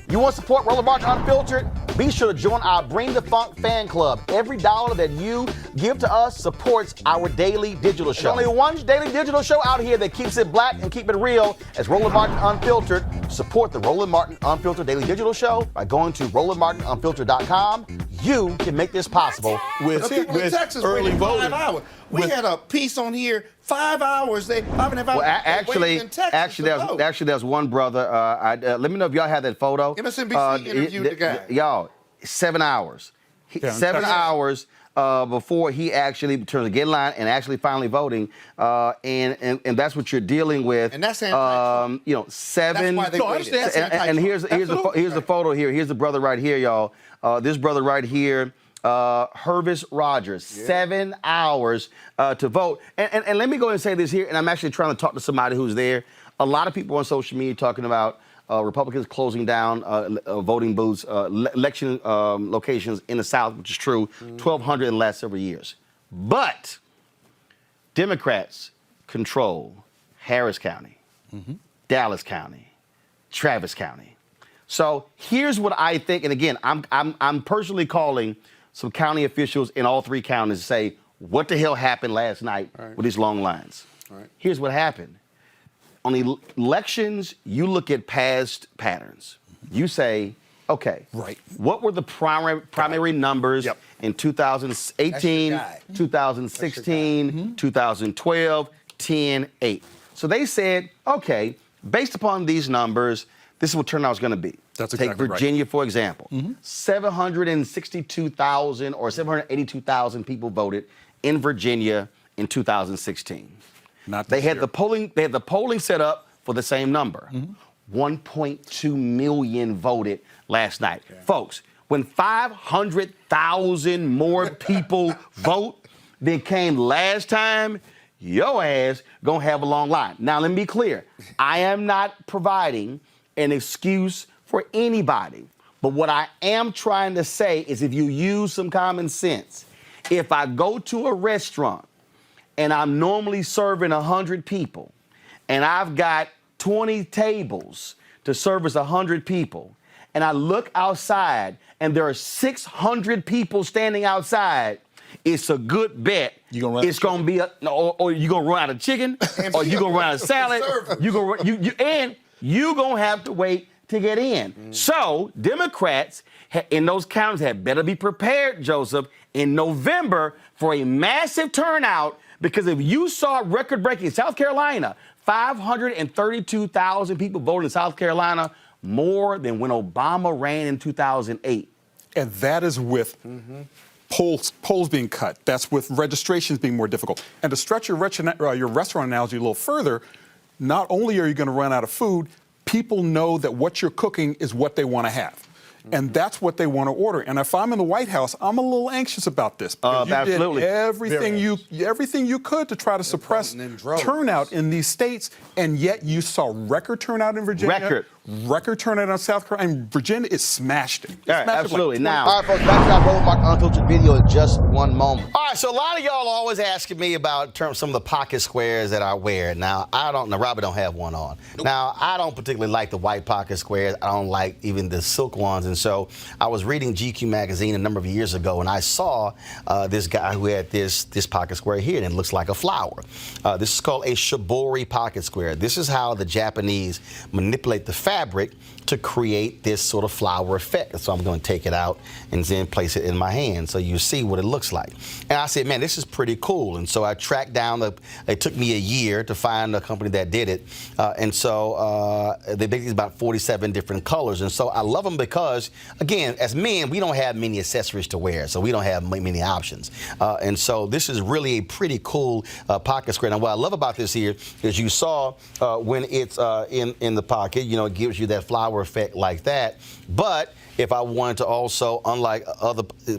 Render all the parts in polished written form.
You want to support Roland Martin Unfiltered? Be sure to join our Bring the Funk fan club. Every dollar that you give to us supports our daily digital show. There's only one daily digital show out here that keeps it black and keep it real as Roland Martin Unfiltered. Support the Roland Martin Unfiltered daily digital show by going to RolandMartinUnfiltered.com. You can make this possible with Texas early voting. 5 hours. We had a piece on here, 5 hours. 5.5 hours. Well, actually, there's one brother. Let me know if y'all have that photo. MSNBC interviewed the guy. Y'all, 7 hours. 7 hours before he actually turns to get in line and actually finally voting, and that's what you're dealing with. And that's 7. That's why they waited. And here's the photo here. Here's the brother right here, y'all. This brother right here. Hervis Rogers, 7 hours to vote. And let me go ahead and say this here, and I'm actually trying to talk to somebody who's there. A lot of people on social media talking about Republicans closing down voting booths, election locations in the South, which is true, 1,200 in the last several years. But Democrats control Harris County, Dallas County, Travis County. So here's what I think, and again, I'm personally calling some county officials in all 3 counties to say, what the hell happened last night with these long lines? Here's what happened. On elections, you look at past patterns. You say, okay, what were the primary numbers in 2018, 2016, 2012, 10, 8? So they said, okay, based upon these numbers, this is what turnout is going to be. That's Take exactly Virginia, for example. 762,000 or 782,000 people voted in Virginia in 2016. They had the polling set up for the same number. 1.2 million voted last night. Folks, when 500,000 more people vote than came last time, your ass gonna have a long line. Now, let me be clear. I am not providing an excuse for anybody. But what I am trying to say is if you use some common sense, if I go to a restaurant and I'm normally serving 100 people and I've got 20 tables to service 100 people, and I look outside and there are 600 people standing outside, it's a good bet it's going to be or you're going to run out of chicken, or you're going to run out of salad, you're going to have to wait to get in. So Democrats in those counties had better be prepared, Joseph, in November for a massive turnout, because if you saw record-breaking South Carolina, 532,000 people voted in South Carolina, more than when Obama ran in 2008. And that is with polls being cut. That's with registrations being more difficult. And to stretch your restaurant analogy a little further, not only are you going to run out of food, people know that what you're cooking is what they want to have. And that's what they want to order. And if I'm in the White House, I'm a little anxious about this. Because you did everything you could to try to suppress turnout in these states, and yet you saw record turnout in Virginia. Record turnout in South Carolina. And Virginia is smashed it. Absolutely. Now, all right, folks, back to our Roland Martin Unfiltered video in just one moment. All right, so a lot of y'all always asking me about some of the pocket squares that I wear. Now, Robert don't have one on. Now, I don't particularly like the white pocket squares. I don't like even the silk ones. And so I was reading GQ magazine a number of years ago, and I saw this guy who had this pocket square here, and it looks like a flower. This is called a shibori pocket square. This is how the Japanese manipulate the fabric to create this sort of flower effect. So I'm going to take it out and then place it in my hand so you see what it looks like. And I said, man, this is pretty cool. And so I tracked down, it took me a year to find a company that did it. And so they basically about 47 different colors. And so I love them because, again, as men, we don't have many accessories to wear, so we don't have many options. And so this is really a pretty cool pocket square. Now, what I love about this here is you saw when it's in the pocket, it gives you that flower effect like that. But if I wanted to also, unlike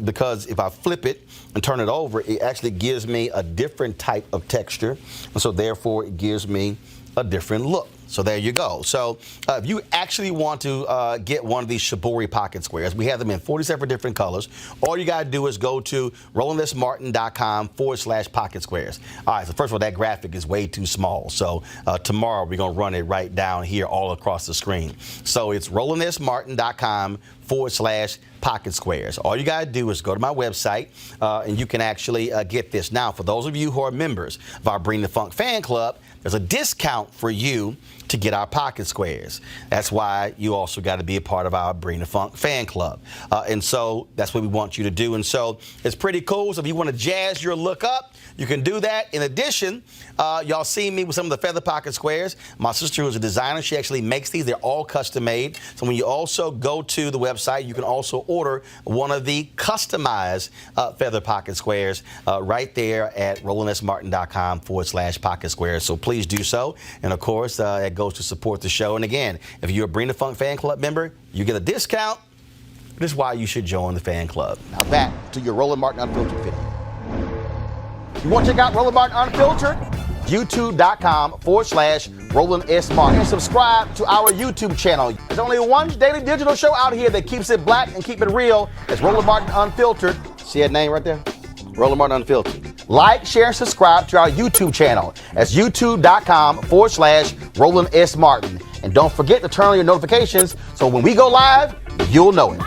because if I flip it and turn it over, it actually gives me a different type of texture. And so therefore it gives me a different look. So there you go. So if you actually want to get one of these Shibori pocket squares, we have them in 47 different colors. All you got to do is go to RolandSMartin.com/pocket squares. All right, so first of all, that graphic is way too small. So tomorrow we're going to run it right down here all across the screen. So it's RolandSMartin.com/pocket squares. All you got to do is go to my website and you can actually get this. Now, for those of you who are members of our Bring the Funk fan club, there's a discount for you to get our pocket squares. That's why you also got to be a part of our Bring the Funk fan club. And so that's what we want you to do. And so it's pretty cool. So if you want to jazz your look up, you can do that. In addition, y'all see me with some of the feather pocket squares. My sister, who's a designer, she actually makes these. They're all custom made. So when you also go to the website, you can also order one of the customized feather pocket squares right there at RolandSMartin.com/pocket squares. So please do so. And of course, it goes to support the show. And again, if you're a Bring the Funk fan club member, you get a discount. This is why you should join the fan club. Now back to your Roland Martin Unfiltered video. You want to check out Roland Martin Unfiltered? YouTube.com/Roland S. Martin. And subscribe to our YouTube channel. There's only one daily digital show out here that keeps it black and keep it real. It's Roland Martin Unfiltered. See that name right there? Roland Martin Unfiltered. Like, share, and subscribe to our YouTube channel. That's YouTube.com/Roland S. Martin. And don't forget to turn on your notifications so when we go live, you'll know it.